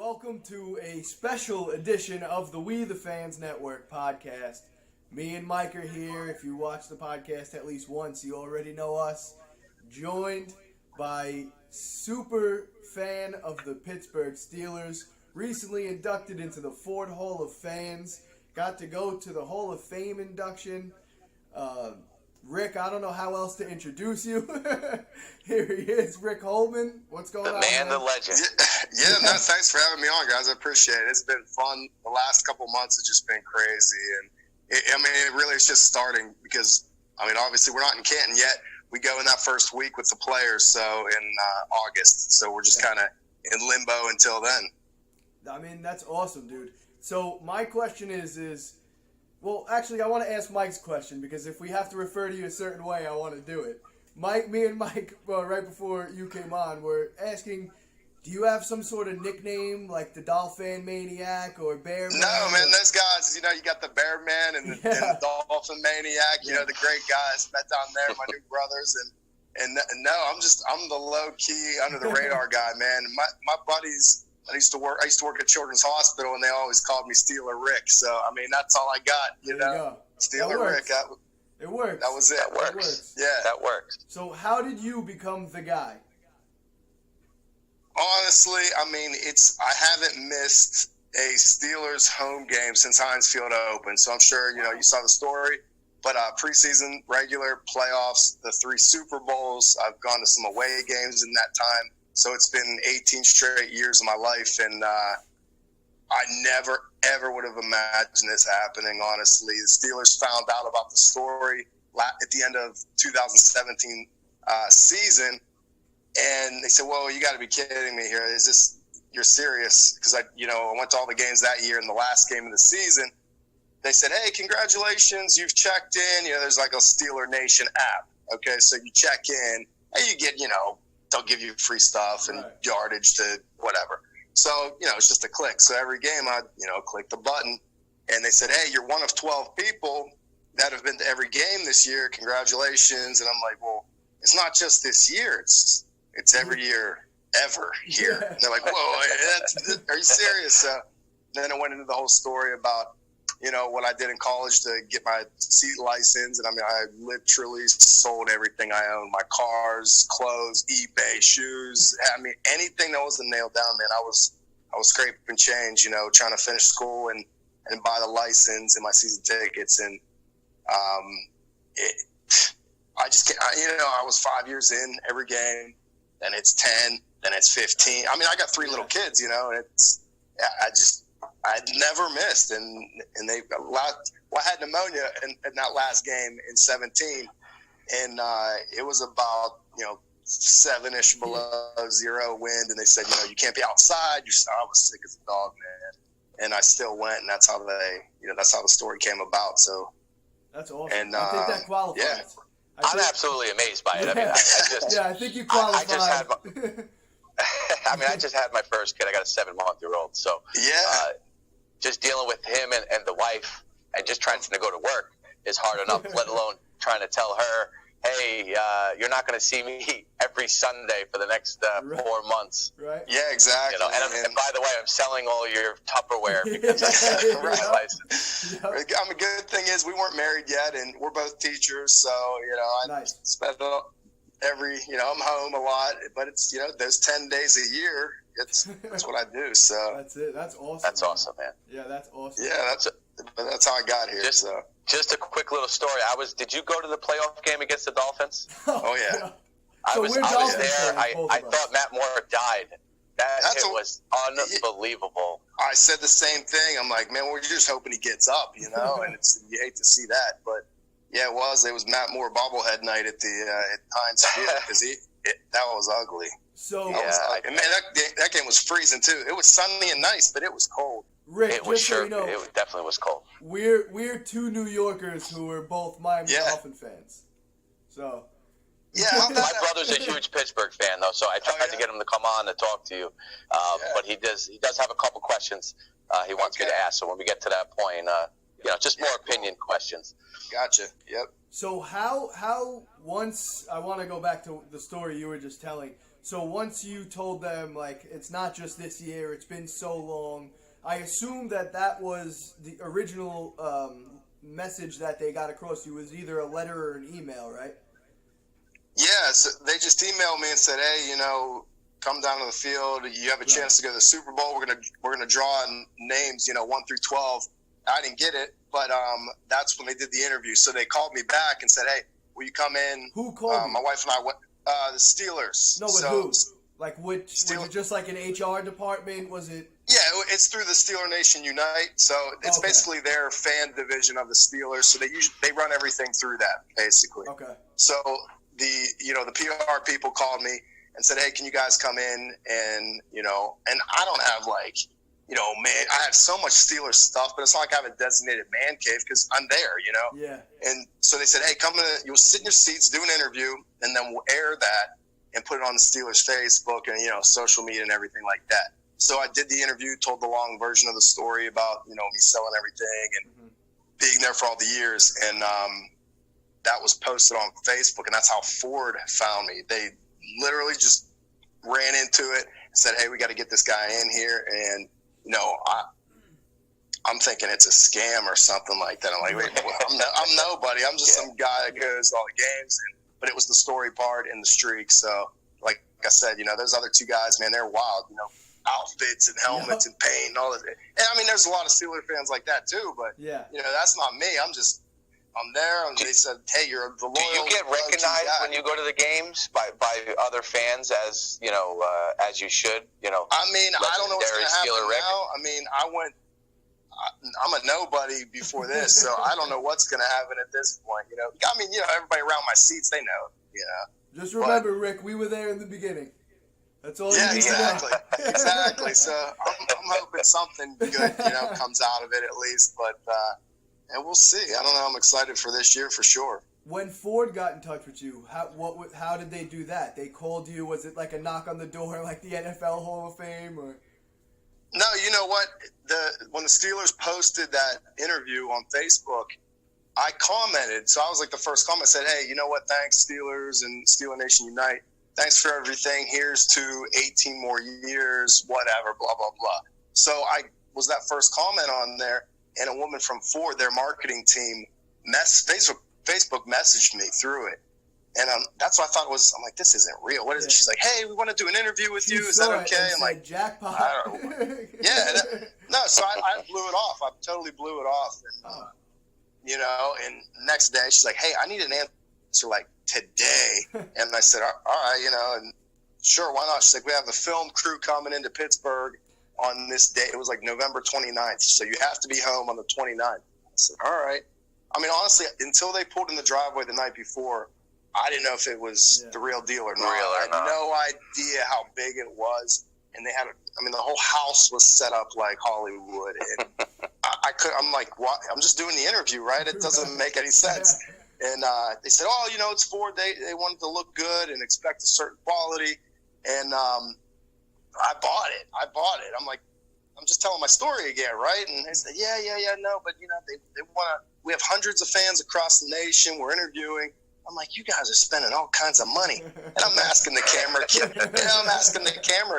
Welcome to a special edition of the We the Fans Network podcast. Me and Mike are here. If you watch the podcast at least once, you already know us. Joined by super fan of the Pittsburgh Steelers, recently inducted into the Ford Hall of Fans. Got to go to the Hall of Fame induction. Rick, I don't know how else to introduce you. Here he is, Rick Holman. What's going on? The man, the legend. No, thanks for having me on, guys. I appreciate it. It's been fun. The last couple months has just been crazy. And, it really is just starting because, obviously we're not in Canton yet. We go in that first week with the players, so in August. So we're just kind of in limbo until then. That's awesome, dude. So my question is well, actually, I want to ask Mike's question because if we have to refer to you a certain way, I want to do it. Me and Mike, right before you came on, were asking, do you have some sort of nickname like the Dolphin Maniac or Bear Man? No, man, those guys, you got the Bear Man and the Dolphin Maniac, the great guys met down there, my new brothers. And no, I'm the low-key, under-the-radar guy, man. My buddies... I used to work at Children's Hospital, and they always called me Steeler Rick. So, that's all I got, you know. Steeler Rick. It works. That was it. That works. Yeah. That works. So how did you become the guy? Honestly, I haven't missed a Steelers home game since Heinz Field opened. So I'm sure, you saw the story. But preseason, regular, playoffs, the 3 Super Bowls, I've gone to some away games in that time. So it's been 18 straight years of my life, and I never, ever would have imagined this happening, honestly. The Steelers found out about the story at the end of 2017 season, and they said, well, you got to be kidding me here. You're serious? Because I went to all the games that year, and the last game of the season, they said, hey, congratulations, you've checked in. There's like a Steeler Nation app, okay? So you check in, and you get, they'll give you free stuff and yardage to whatever. So, it's just a click. So every game I, click the button and they said, hey, you're one of 12 people that have been to every game this year. Congratulations. And I'm like, well, it's not just this year. It's every year ever here. And they're like, whoa, are you serious? So then I went into the whole story about, what I did in college to get my seat license. And I literally sold everything I owned, my cars, clothes, eBay, shoes. Anything that wasn't nailed down, man. I was scraping change, trying to finish school and buy the license and my season tickets. And I just can't, I was 5 years in every game, then it's 10, then it's 15. I got 3 little kids, and I never missed, and they. I had pneumonia in that last game in 17, and it was about 7-ish below zero wind, and they said you can't be outside. I was sick as a dog, man, and I still went, and that's how that's how the story came about. So that's awesome. And I think that qualifies. Yeah. I'm absolutely amazed by it. I think you qualified. I just had my first kid. I got a 7-month-old, so just dealing with him and the wife and just trying to go to work is hard enough, let alone trying to tell her, hey, you're not going to see me every Sunday for the next 4 months. Right. Yeah, exactly. And by the way, I'm selling all your Tupperware because I got my license. Yep. Good thing is we weren't married yet, and we're both teachers, so, I spent every, I'm home a lot, but it's, those 10 days a year, that's what I do. So that's it. That's awesome. That's awesome, man. Yeah, that's awesome. Yeah, that's how I got here. Just a quick little story. Did you go to the playoff game against the Dolphins? Oh yeah. I was there. I thought Matt Moore died. It was unbelievable. I said the same thing. I'm like, man, we're just hoping he gets up, and you hate to see that, but yeah, it was Matt Moore bobblehead night at Heinz Field because that was ugly. So man, that game was freezing too. It was sunny and nice, but it was cold. Rick, it definitely was cold. We're 2 New Yorkers who are both Miami Dolphin fans. So my brother's a huge Pittsburgh fan though, so I tried to get him to come on to talk to you. But he does have a couple questions he wants me to ask. So when we get to that point, just more opinion questions. Gotcha. Yep. So how once I want to go back to the story you were just telling. So once you told them, like, it's not just this year, it's been so long, I assume that was the original message that they got across to you was either a letter or an email, right? Yeah, so they just emailed me and said, hey, you know, come down to the field. You have a chance to go to the Super Bowl. We're gonna draw names, you know, 1 through 12. I didn't get it, but that's when they did the interview. So they called me back and said, hey, will you come in? Who called my wife and I went. The Steelers. No, but so, who? Like, which? Was it just like an HR department? Was it? Yeah, it's through the Steeler Nation Unite. So it's basically their fan division of the Steelers. So they run everything through that, basically. Okay. So the PR people called me and said, hey, can you guys come in? And, you know, and I don't have like, you know, man, I have so much Steelers stuff, but it's not like I have a designated man cave because I'm there, you know? Yeah. And so they said, hey, come in, you'll sit in your seats, do an interview, and then we'll air that and put it on the Steelers Facebook and, you know, social media and everything like that. So I did the interview, told the long version of the story about, you know, me selling everything and being there for all the years. And that was posted on Facebook, and that's how Ford found me. They literally just ran into it and said, hey, we got to get this guy in here. And, you know, I'm thinking it's a scam or something like that. I'm like, wait, I'm nobody. I'm just some guy that goes to all the games. But it was the story part and the streak. So, like I said, you know, those other two guys, man, they're wild. You know, outfits and helmets and paint and all that. And, I mean, there's a lot of Steeler fans like that too. But, you know, that's not me. I'm there, and they said, hey, you're the loyal. Do you get recognized when you go to the games by other fans as, you know, as you should? You know, I mean, I don't know what's going to happen now. I mean, I'm a nobody before this, so I don't know what's going to happen at this point. You know, I mean, you know, everybody around my seats, they know. You know, just remember, Rick, we were there in the beginning. That's all. Yeah, you need exactly, to know. exactly. So I'm hoping something good, you know, comes out of it at least. But and we'll see. I don't know. I'm excited for this year for sure. When Ford got in touch with you, how did they do that? They called you. Was it like a knock on the door, like the NFL Hall of Fame, or? No, you know what? When the Steelers posted that interview on Facebook, I commented. So I was like the first comment. I said, hey, you know what? Thanks, Steelers and Steeler Nation Unite. Thanks for everything. Here's to 18 more years, whatever, blah, blah, blah. So I was that first comment on there, and a woman from Ford, their marketing team, Facebook messaged me through it. And that's what I thought was, I'm like, this isn't real. What is it? She's like, hey, we want to do an interview with you. Is that okay? I'm like, jackpot. I don't know. Yeah. No, so I blew it off. I totally blew it off. And, you know, and next day she's like, hey, I need an answer like today. And I said, all right, you know, and sure, why not? She's like, we have the film crew coming into Pittsburgh on this day. It was like November 29th. So you have to be home on the 29th. I said, all right. I mean, honestly, until they pulled in the driveway the night before, I didn't know if it was the real deal or not. I had no idea how big it was. And they had, the whole house was set up like Hollywood. And I'm like, what? I'm just doing the interview, right? It doesn't make any sense. And they said, oh, you know, it's Ford. They wanted to look good and expect a certain quality. And I bought it. I'm like, I'm just telling my story again, right? And they said, yeah, no, but, you know, they want to, we have hundreds of fans across the nation. We're interviewing. I'm like, you guys are spending all kinds of money. And I'm asking the camera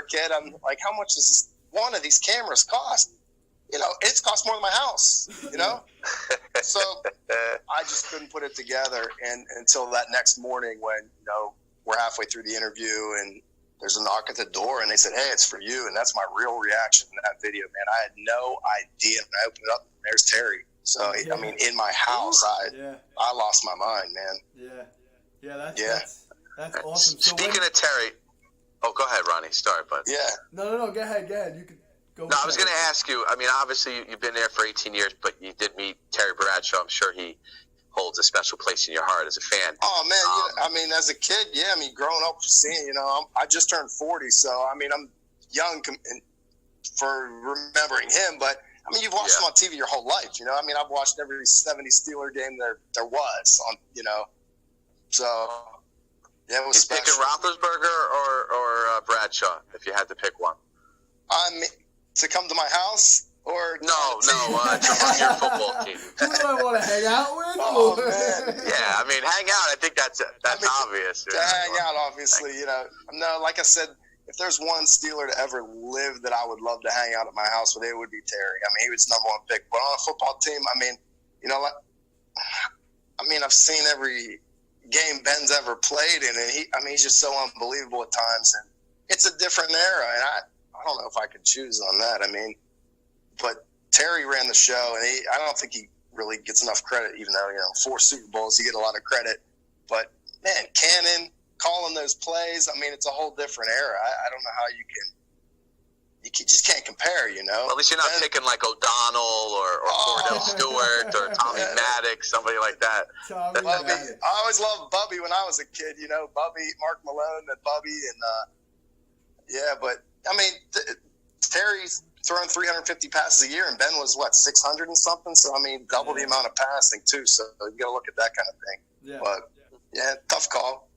kid, I'm like, how much does one of these cameras cost? You know, it's cost more than my house, you know? So I just couldn't put it together. And until that next morning when, you know, we're halfway through the interview and there's a knock at the door and they said, hey, it's for you. And that's my real reaction in that video, man. I had no idea. And I opened it up and there's Terry. So, I mean, in my house, I lost my mind, man. That's awesome. So Speaking of Terry, go ahead, Ronnie. Sorry, bud. Yeah. No, go ahead. You could go. No, I was going to ask you, I mean, obviously you've been there for 18 years, but you did meet Terry Bradshaw. I'm sure he holds a special place in your heart as a fan. Oh, man, I mean, as a kid, growing up seeing, you know, I just turned 40, so, I mean, I'm young for remembering him, but I mean, you've watched him on TV your whole life, you know. I mean, I've watched every 70s Steeler game there was on, you know. So, yeah, it was special. Picking Roethlisberger or Bradshaw, if you had to pick one? To come to my house, or No, to run your football team. Who do I want to hang out with? Oh man. Yeah, I mean, hang out. I think that's obvious. To hang out, obviously, No, like I said, if there's one Steeler to ever live that I would love to hang out at my house with, it would be Terry. I mean, he was number one pick. But on a football team, I mean, I've seen every game Ben's ever played in, and he's just so unbelievable at times. And it's a different era, and I don't know if I could choose on that. I mean, but Terry ran the show, and I don't think he really gets enough credit, even though, 4 Super Bowls, you get a lot of credit. But, man, Cannon, calling those plays, I mean, it's a whole different era. I don't know how you just can't compare, Well, at least you're not picking like O'Donnell or Cordell Stewart or Tommy Maddox, somebody like that. Bubby. I always loved Bubby when I was a kid, Bubby, Mark Malone and Bubby. And, but, I mean, Terry's throwing 350 passes a year, and Ben was, 600 and something? So, I mean, double the amount of passing, too. So, you got to look at that kind of thing. Yeah. But, tough call.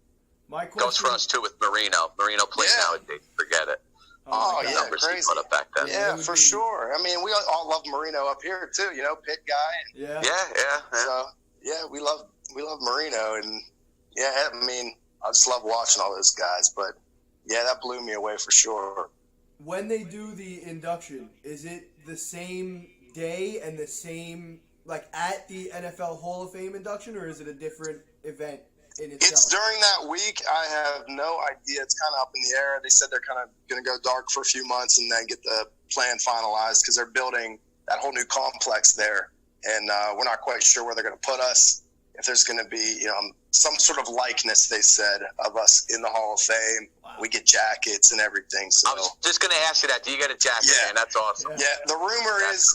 My question goes for us, too, with Marino. Marino plays nowadays. Forget it. Oh, yeah, numbers crazy. He put up back then. Yeah, for sure. I mean, we all love Marino up here too. Pitt guy. Yeah. Yeah. So we love Marino, and I mean, I just love watching all those guys. But that blew me away for sure. When they do the induction, is it the same day and the same at the NFL Hall of Fame induction, or is it a different event? It's during that week. I have no idea. It's kind of up in the air. They said they're kind of going to go dark for a few months and then get the plan finalized because they're building that whole new complex there. And we're not quite sure where they're going to put us. If there's going to be, some sort of likeness, they said, of us in the Hall of Fame. Wow. We get jackets and everything. So I was just going to ask you that. Do you get a jacket? Yeah. Man, that's awesome. Yeah. The rumor is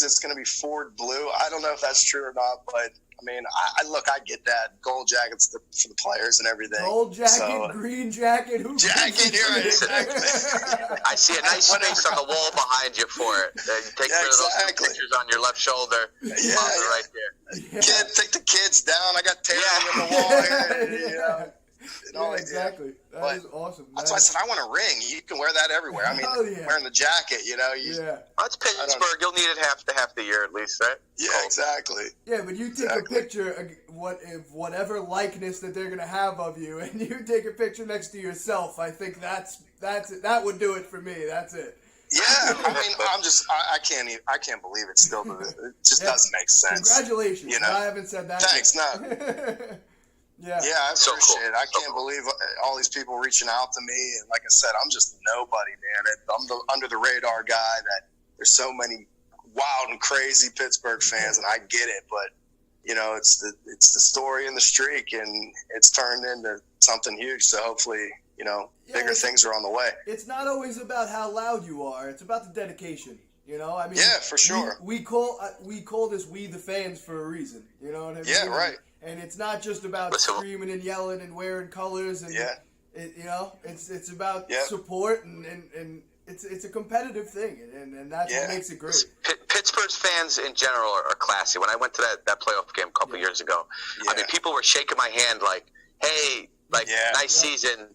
it's going to be Ford blue. I don't know if that's true or not, but I mean, I get that. Gold jackets for the players and everything. Gold jacket, green jacket. Jacket, you're right. Exactly. I see a nice space on the wall behind you for it. Take care of those pictures on your left shoulder. Yeah. Right there. Yeah. Kid, take the kids down. I got Terry on the wall here. Exactly. That is awesome. That's why I said I want a ring. You can wear that everywhere. I mean, wearing the jacket, That's Pittsburgh. You'll need it half the year at least, right? Yeah, exactly. Yeah, but you take a picture of whatever likeness that they're gonna have of you, and you take a picture next to yourself. I think that would do it for me. That's it. Yeah, I mean, I can't believe it still. It just doesn't make sense. Congratulations. I haven't said that. Thanks. No. Yeah, I appreciate it. I can't believe all these people reaching out to me. And like I said, I'm just nobody, man. I'm the under the radar guy that there's so many wild and crazy Pittsburgh fans, and I get it. But, it's the story and the streak, and it's turned into something huge. So hopefully, bigger things are on the way. It's not always about how loud you are. It's about the dedication. I mean, yeah, for sure. We call this "We the Fans" for a reason. You know what I mean? Yeah, right. And it's not just about screaming and yelling and wearing colors and it's about support and it's a competitive thing and that's what makes it great. Pittsburgh's fans in general are classy. When I went to that playoff game a couple years ago, I mean, people were shaking my hand like, "Hey, nice season."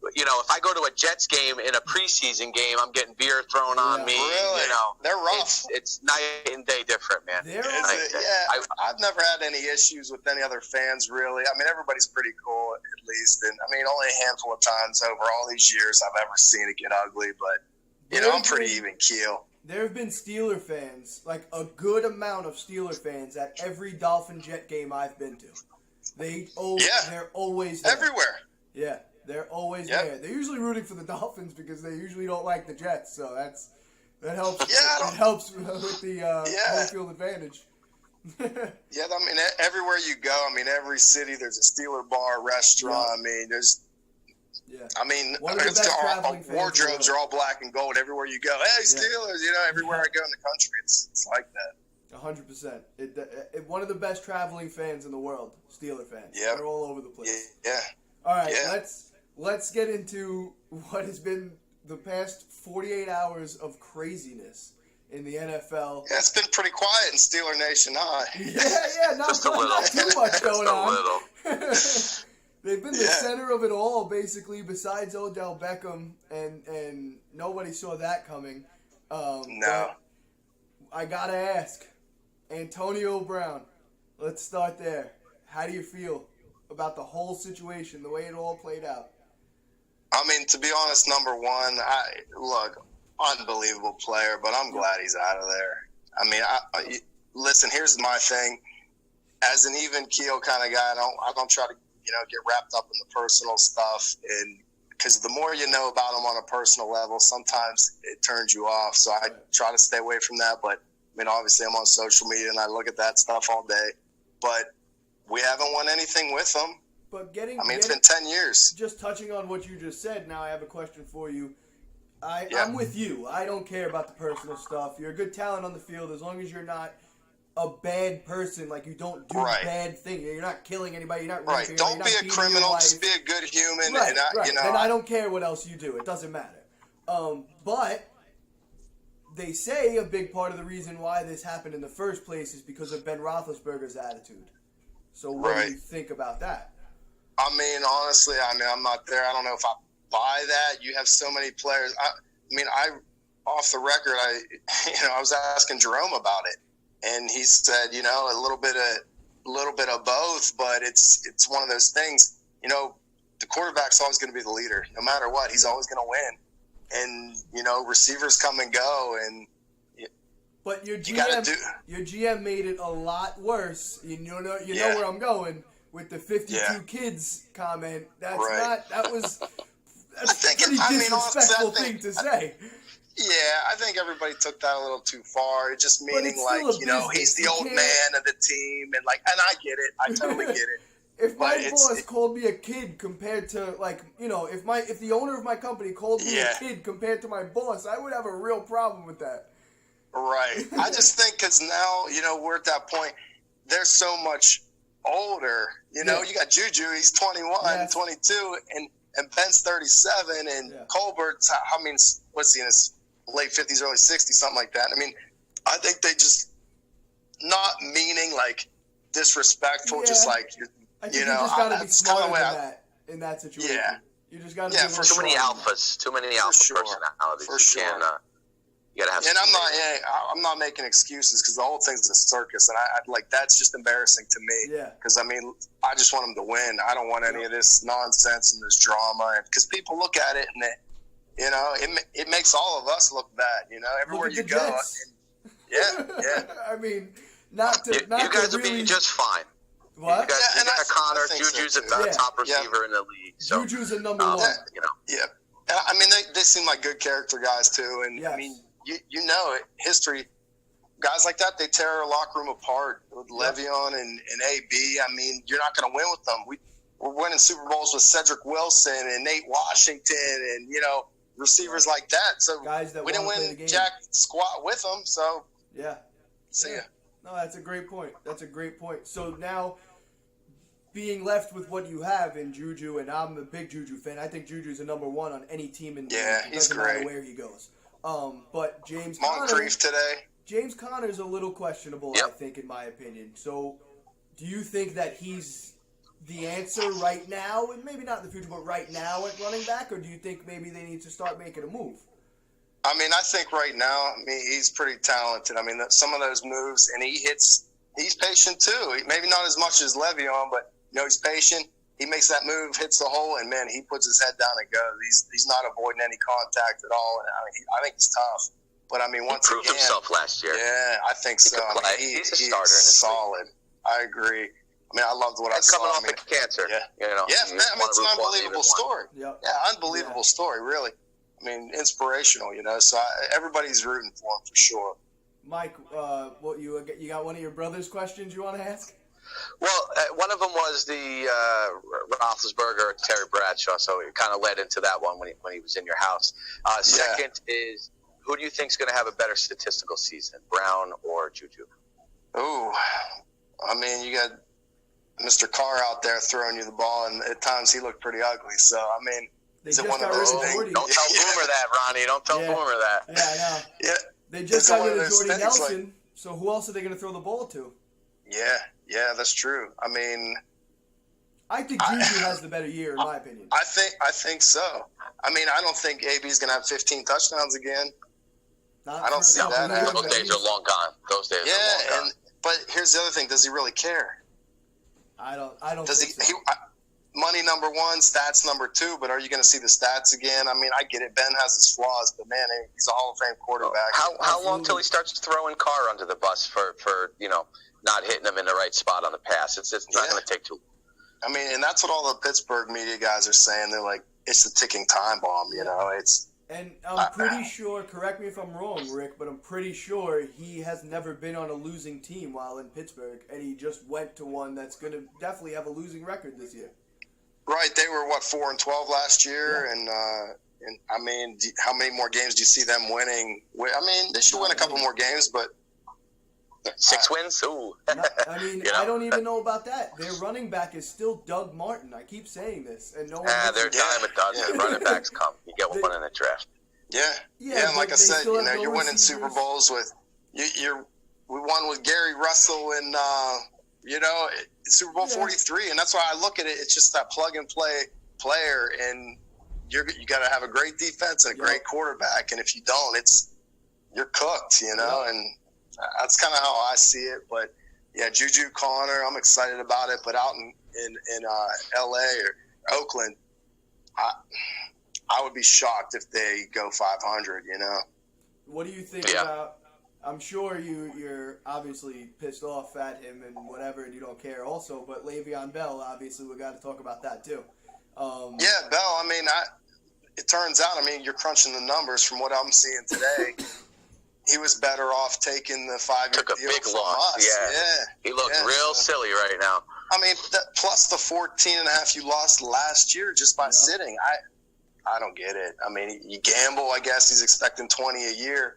If I go to a Jets game in a preseason game, I'm getting beer thrown on me. Really? They're rough. It's night and day different, man. I've never had any issues with any other fans, really. I mean, everybody's pretty cool, at least. And, I mean, only a handful of times over all these years I've ever seen it get ugly. But, I'm pretty even keel. There have been Steeler fans, like a good amount of Steeler fans at every Dolphin Jet game I've been to. They're always there. Everywhere. Yeah. They're always there. They're usually rooting for the Dolphins because they usually don't like the Jets, so that helps. It helps with the home field advantage. I mean, everywhere you go, I mean, every city there's a Steeler bar, restaurant. I mean, there's. Yeah. I mean, our wardrobes are all black and gold everywhere you go. Hey, Steelers! Everywhere I go in the country, it's like that. 100%. One of the best traveling fans in the world, Steeler fans. Yeah. They're all over the place. Yeah. All right, let's get into what has been the past 48 hours of craziness in the NFL. Yeah, it's been pretty quiet in Steeler Nation, huh? Not too much going on. They've been the center of it all, basically, besides Odell Beckham, and nobody saw that coming. No. I gotta ask, Antonio Brown. Let's start there. How do you feel about the whole situation, the way it all played out? I mean, to be honest, number one, unbelievable player, but I'm glad he's out of there. I mean, listen, here's my thing. As an even keel kind of guy, I don't try to, get wrapped up in the personal stuff, and because the more you know about him on a personal level, sometimes it turns you off. So I try to stay away from that. But I mean, obviously, I'm on social media and I look at that stuff all day. But we haven't won anything with him. But it's been 10 years. Just touching on what you just said, now I have a question for you. I'm with you. I don't care about the personal stuff. You're a good talent on the field as long as you're not a bad person. Like, you don't do bad things. You're not killing anybody. You're not raping. Don't be a criminal. Just be a good human. Right. And And I don't care what else you do. It doesn't matter. But they say a big part of the reason why this happened in the first place is because of Ben Roethlisberger's attitude. So what do you think about that? I mean, honestly, I'm not there. I don't know if I buy that. You have so many players. Off the record, I was asking Jerome about it, and he said, a little bit of both, but it's one of those things. The quarterback's always going to be the leader, no matter what. He's always going to win, and receivers come and go, and. But your GM made it a lot worse. You know where I'm going with the 52 kids comment. That's a pretty disrespectful thing to say. Yeah, I think everybody took that a little too far. Just meaning he's the old man of the team, and I get it. I totally get it. If my boss called me a kid compared to if the owner of my company called me a kid compared to my boss, I would have a real problem with that. Right. I just think because now, we're at that point, they're so much older. You got Juju, he's 21, 22, and Ben's 37, and Colbert's, what's he in his late 50s, early 60s, something like that. I mean, I think they just, not meaning disrespectful, just I think you just got to be smarter in that situation. Yeah. You just got to be too many alphas, personalities. For sure. You gotta have. And I'm not making excuses because the whole thing's a circus, and I that's just embarrassing to me. Yeah. Because I just want them to win. I don't want any of this nonsense and this drama, because people look at it and it makes all of us look bad. Everywhere you go. I mean, not you guys will be just fine. What? You got Connor. Juju's a top receiver in the league. So, Juju's a number one. Yeah. I mean, they seem like good character guys too, and I mean. History, guys like that, they tear a locker room apart with Le'Veon and AB. I mean, you're not going to win with them. We're winning Super Bowls with Cedric Wilson and Nate Washington and, receivers like that. So guys that we didn't win jack squat with them. So, see ya. No, that's a great point. So now, being left with what you have in Juju, and I'm a big Juju fan, I think Juju's a number one on any team in the league. It doesn't matter where he goes. But James Conner's a little questionable, I think, in my opinion. So, do you think that he's the answer right now, and maybe not in the future, but right now at running back, or do you think maybe they need to start making a move? I mean, I think right now, he's pretty talented. I mean, some of those moves, and he's patient too. Maybe not as much as Le'Veon, but he's patient. He makes that move, hits the hole, and, man, he puts his head down and goes. He's not avoiding any contact at all. And I think he's tough. But, once again. He proved himself last year. Yeah, I think so. He's a starter. He's solid. I agree. I loved what I saw. Coming off of cancer. Yeah. It's an unbelievable story. Yeah, unbelievable story, really. Inspirational, So everybody's rooting for him for sure. Mike, you got one of your brother's questions you want to ask? Well, one of them was the Roethlisberger, Terry Bradshaw, so it kind of led into that one when he was in your house. Second is, who do you think is going to have a better statistical season, Brown or Juju? Ooh, you got Mr. Carr out there throwing you the ball, and at times he looked pretty ugly. So, is it one of those things? Don't tell Boomer that, Ronnie. Don't tell Boomer that. Yeah, I know. Yeah. They just got rid of Jordy Nelson, so who else are they going to throw the ball to? Yeah, that's true. I think Juju has the better year, in my opinion. I think so. I don't think AB's going to have 15 touchdowns again. I don't see that happening. Those days are long gone. Those days are long gone. But here's the other thing: does he really care? I don't. Does think he? so. Money number one, stats number two. But are you going to see the stats again? I mean, I get it. Ben has his flaws, but man, he's a Hall of Fame quarterback. How long till he starts throwing Carr under the bus for not hitting him in the right spot on the pass? It's not going to take too long. I mean, and that's what all the Pittsburgh media guys are saying. They're like, it's the ticking time bomb. It's. And I'm pretty sure, correct me if I'm wrong, Rick, but I'm pretty sure he has never been on a losing team while in Pittsburgh, and he just went to one that's going to definitely have a losing record this year. Right, they were 4-12 last year, and I mean, how many more games do you see them winning? I mean, they should win a couple more games, but 6 wins. Ooh. No, I mean, I don't even know about that. Their running back is still Doug Martin. I keep saying this, and no one. They're dime a dozen. Running backs come. You get one in the draft. Yeah. And like I said, you're winning Super Bowls with we won with Gary Russell and Super Bowl 43, and that's why I look at it. It's just that plug and play player, and you got to have a great defense and a great quarterback, and if you don't, you're cooked, and that's kind of how I see it. But yeah, Juju Connor, I'm excited about it. But out in L.A. or Oakland, I would be shocked if they go 500. What do you think about? I'm sure you're obviously pissed off at him and whatever, and you don't care also. But Le'Veon Bell, obviously, we got to talk about that too. Bell. I mean, it turns out. I mean, you're crunching the numbers from what I'm seeing today. He was better off taking the 5-year deal big from loss. us. Yeah. He looks real silly right now. I mean, plus the 14.5 you lost last year just by sitting. I don't get it. I mean, you gamble. I guess he's expecting 20 a year.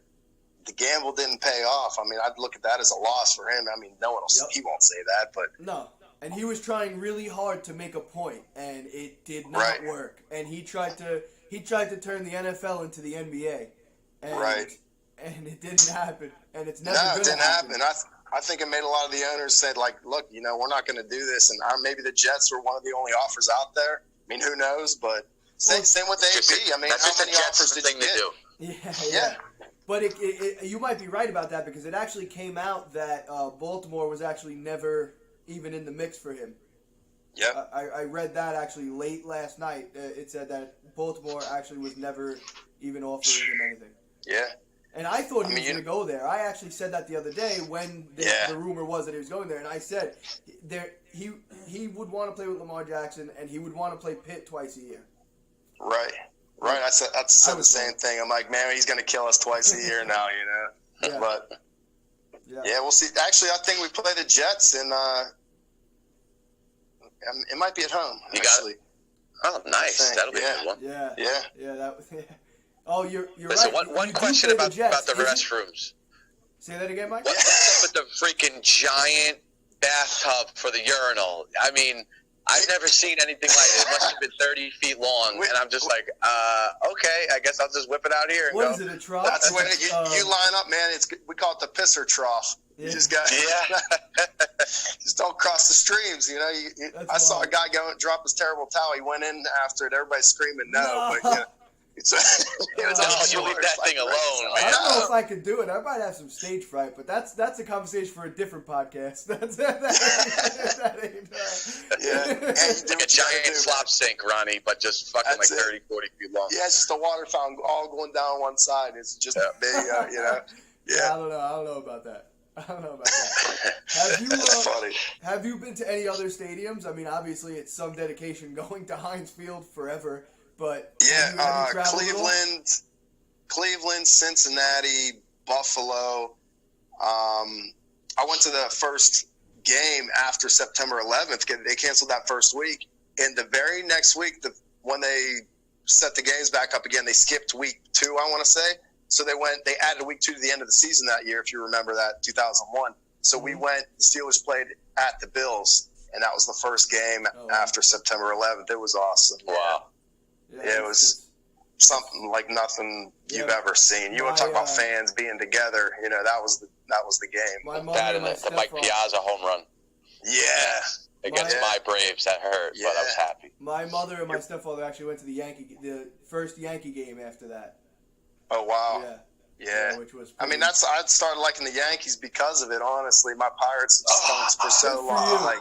The gamble didn't pay off. I mean, I'd look at that as a loss for him. I mean, no one he won't say that, but no. And he was trying really hard to make a point, and it did not work. And he tried to turn the NFL into the NBA, and it didn't happen. And it's never going to happen. I think it made a lot of the owners said, like, look, we're not going to do this, and maybe the Jets were one of the only offers out there. I mean, who knows? But same with AB. I mean, that's how many offers did you get? Yeah. But you might be right about that, because it actually came out that Baltimore was actually never even in the mix for him. Yeah. I read that actually late last night. It said that Baltimore actually was never even offering him anything. Yeah. And I thought he was going to go there. I actually said that the other day when the rumor was that he was going there, and I said he would want to play with Lamar Jackson, and he would want to play Pitt twice a year. Right. I said the same thing. I'm like, man, he's going to kill us twice a year now, Yeah. But we'll see. Actually, I think we play the Jets, and it might be at home. Actually. Oh, nice. That'll be a good one. Yeah. Oh, you're Listen, right. One question about the restrooms. Say that again, Mike? What's up with the freaking giant bathtub for the urinal? I mean, I've never seen anything like it. It must have been 30 feet long, and I'm just like, okay, I guess I'll just whip it out here and What go. is it, a trough? That's when you line up, man. We call it the pisser trough. Yeah. You just got just don't cross the streams. I saw a guy drop his terrible towel. He went in after it. Everybody's screaming no. But you leave that thing alone, man. I don't know if I could do it. I might have some stage fright, but that's a conversation for a different podcast. That ain't like a giant slop sink, Ronnie, but just fucking 30, 40 feet long. Yeah, it's just a water fountain all going down one side. It's just big, Yeah. I don't know about that. That's funny. Have you been to any other stadiums? I mean, obviously it's some dedication going to Heinz Field forever, but have you Cleveland, Cincinnati, Buffalo. I went to the first game after September 11th. They canceled that first week, and the very next week, when they set the games back up again, they skipped week 2. I want to say. So they added week 2 to the end of the season that year, if you remember that, 2001. So we went, the Steelers played at the Bills, and that was the first game after September 11th. It was awesome. Wow. Yeah, it was something like nothing you've ever seen. You want to talk about fans being together, that was the game. That and the Mike Piazza home run. Yeah. Against my Braves, that hurt, but I was happy. My mother and my stepfather actually went to the first Yankee game after that. Oh, wow. Yeah. which was I mean, I started liking the Yankees because of it, honestly. My Pirates stunk for so long. Like,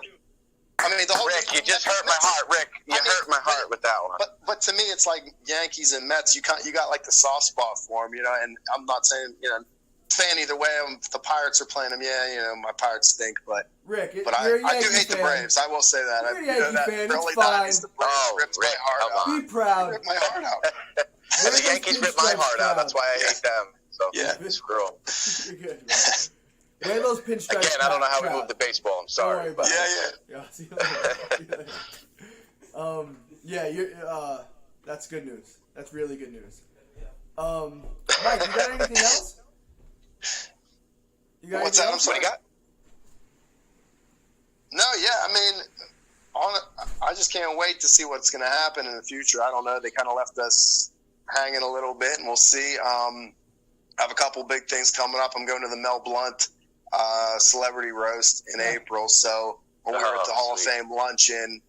I mean, the whole Rick, you just hurt my heart, Rick. You hurt my heart with that one. But to me, it's like Yankees and Mets. You got like the soft spot for them, and I'm not saying, fan either way. If the Pirates are playing them, my Pirates stink. But Rick, I do hate the Braves. I will say that. You're a Yankee fan. Early It's fine. 90s, the Braves ripped my heart out. Be proud. Ripped my heart out. And the Yankees ripped my heart out. That's why I hate them. So, screw them. You're good, man. Wear those pinstripes. Again, I don't know how we moved to baseball. I'm sorry. Yeah. See you later. That's good news. That's really good news. Mike, you got anything else? What's that? What you got? No, I mean, I just can't wait to see what's going to happen in the future. I don't know. They kind of left us hanging a little bit, and we'll see. I have a couple big things coming up. I'm going to the Mel Blount celebrity roast in April. So when we were at the Hall of Fame luncheon,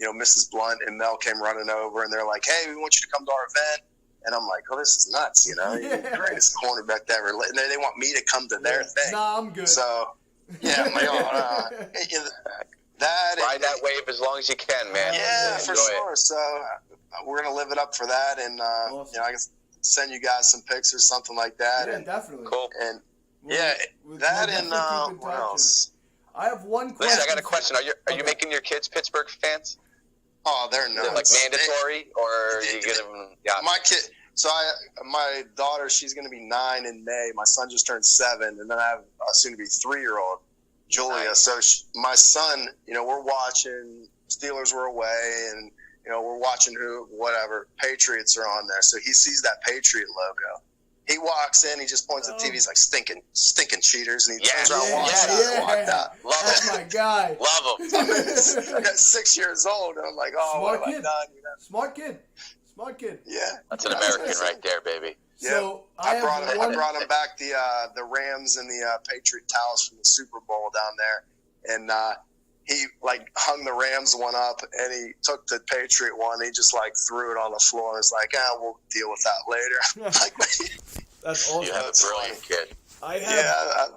Mrs. Blount and Mel came running over, and they're like, "Hey, we want you to come to our event." And I'm like, "Oh, this is nuts!" You're the greatest cornerback ever. And they want me to come to their thing. Nah, I'm good. So I'm like, ride that wave as long as you can, man. Yeah, for sure. So we're gonna live it up for that, and awesome. I can send you guys some pics or something like that. Yeah, and, definitely. Cool. And that and what else? I have one question. Listen, I got a question. Are you making your kids Pittsburgh fans? Oh, they're nuts. Is it like mandatory, or are you get them? Yeah. My kid. So my daughter, she's going to be 9 in May. My son just turned 7, and then I have a soon-to-be 3-year-old, Julia. Nice. So my son, we're watching. Steelers were away, and we're watching whatever Patriots are on there. So he sees that Patriot logo. He walks in, he just points at the TV. He's like, stinking cheaters, and he turns around and walks out. Love That's it. my guy. Love him. I got 6 years old, and I'm like, oh, Smart what have kid. I done? Smart kid. Yeah. That's an American right there, baby. So I brought him back the Rams and the Patriot towels from the Super Bowl down there, and he hung the Rams one up, and he took the Patriot one. And he just threw it on the floor. It's like, we'll deal with that later. That's awesome. You have a brilliant kid. I have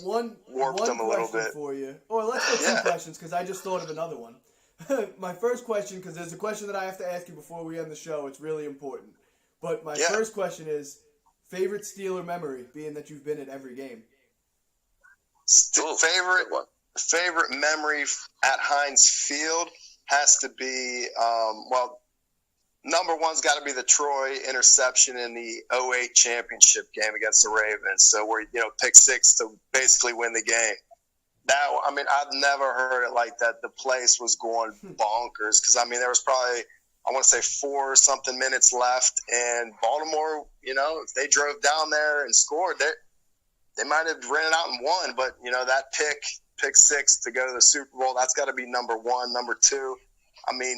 one him a little question bit for you. Or let's go 2 questions because I just thought of another one. My first question, because there's a question that I have to ask you before we end the show. It's really important. But my first question is, favorite Steeler memory, being that you've been at every game? Favorite memory at Heinz Field has to be, number one's got to be the Troy interception in the 2008 championship game against the Ravens. So where, pick 6 to basically win the game. I've never heard it like that. The place was going bonkers because, there was probably, I want to say 4 something minutes left, and Baltimore, if they drove down there and scored, they might have ran it out and won. But, that pick 6 to go to the Super Bowl, that's got to be number one. Number 2,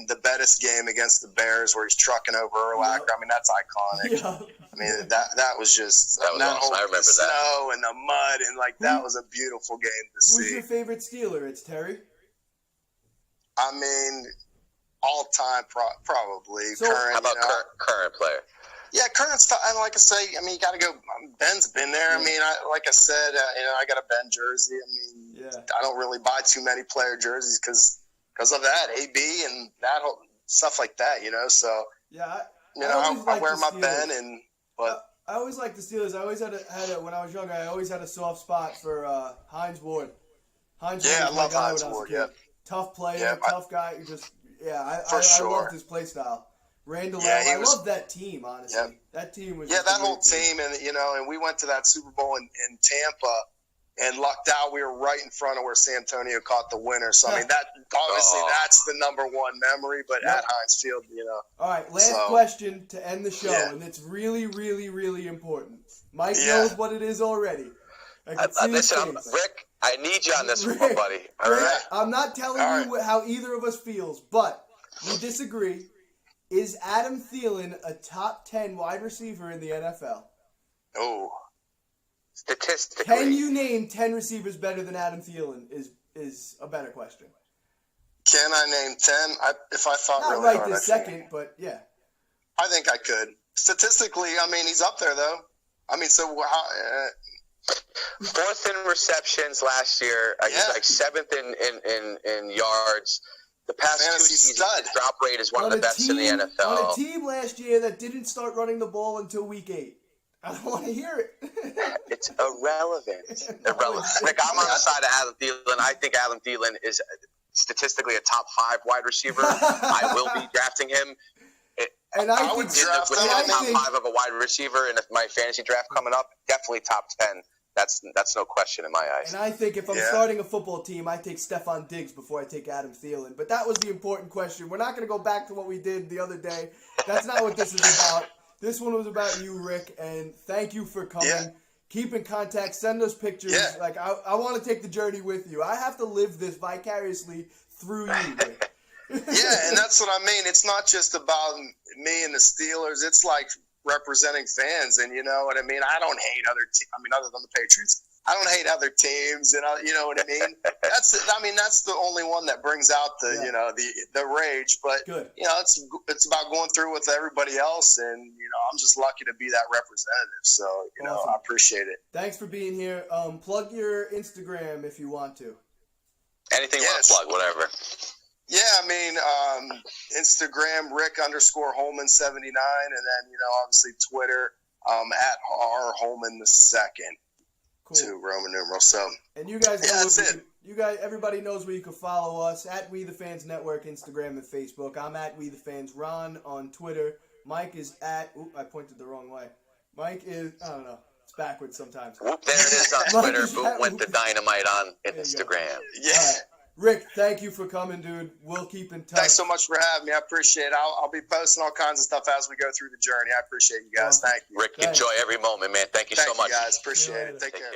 the Bettis game against the Bears where he's trucking over Urlacher. That's iconic. Yeah. That was just that was awesome. I remember that. Snow and the mud, and that was a beautiful game to see. Who's your favorite Steeler? It's Terry? All time probably. So, current, how about current player? Yeah, current stuff. And like I say, you got to go. Ben's been there. Like I said, I got a Ben jersey. I don't really buy too many player jerseys because of that, AB and that whole stuff like that. So I wear my Ben but I always liked the Steelers. I always had when I was younger. I always had a soft spot for Hines Ward. I love Hines Ward. Yeah, tough player, tough guy. I love his play style. Randall, I love that team, honestly. Yeah. That team was that whole team, and and we went to that Super Bowl in Tampa, and lucked out we were right in front of where San Antonio caught the winner. So that obviously that's the number one memory. But at Heinz Field, All right, last question to end the show, and it's really, really, really important. Mike knows what it is already. Listen, Rick, I need you on this one, buddy. All right. I'm not telling you how either of us feels, but we disagree. Is Adam Thielen a top 10 wide receiver in the NFL? Oh. Statistically. Can you name 10 receivers better than Adam Thielen is a better question. Can I name 10? If I thought not really right hard, this second, but yeah. I think I could. Statistically, he's up there, though. I mean, so how? Fourth in receptions last year. He's like seventh in yards. The past Fantasy 2 seasons, stud. his drop rate is one of the best in the NFL. On a team last year that didn't start running the ball until week 8. I don't want to hear it. It's irrelevant. Rick, I'm on the side of Adam Thielen. I think Adam Thielen is statistically a top 5 wide receiver. I will be drafting him. I would draft him in the top 5 of a wide receiver in my fantasy draft coming up. Definitely top 10. That's no question in my eyes. And I think if I'm starting a football team, I take Stephon Diggs before I take Adam Thielen. But that was the important question. We're not going to go back to what we did the other day. That's not what this is about. This one was about you, Rick, and thank you for coming. Yeah. Keep in contact. Send us pictures. Yeah. Like I want to take the journey with you. I have to live this vicariously through you, Rick. Yeah, and that's what I mean. It's not just about me and the Steelers. It's like representing fans, and you know what I mean. I don't hate other other than the Patriots. I don't hate other teams, and you know what I mean. That's the only one that brings out the the rage. But good. It's about going through with everybody else, and I'm just lucky to be that representative. So awesome. I appreciate it. Thanks for being here. Plug your Instagram if you want to. Anything you want to plug, whatever. Yeah, Instagram Rick_Holman79, and then obviously Twitter at R Holman II. Cool. 2 Roman numerals. So and you guys know that's it. Everybody knows where you can follow us at We the Fans Network, Instagram and Facebook. I'm at We the Fans Ron on Twitter. Mike is at I pointed the wrong way. Mike is I don't know. It's backwards sometimes. Whoop, there it is on Twitter. Boop went the dynamite on Instagram. Yeah. Right. Rick, thank you for coming, dude. We'll keep in touch. Thanks so much for having me. I appreciate it. I'll be posting all kinds of stuff as we go through the journey. I appreciate you guys. Thank you. Rick, enjoy every moment, man. Thank you so much. Thank you, guys. Appreciate it. Take care.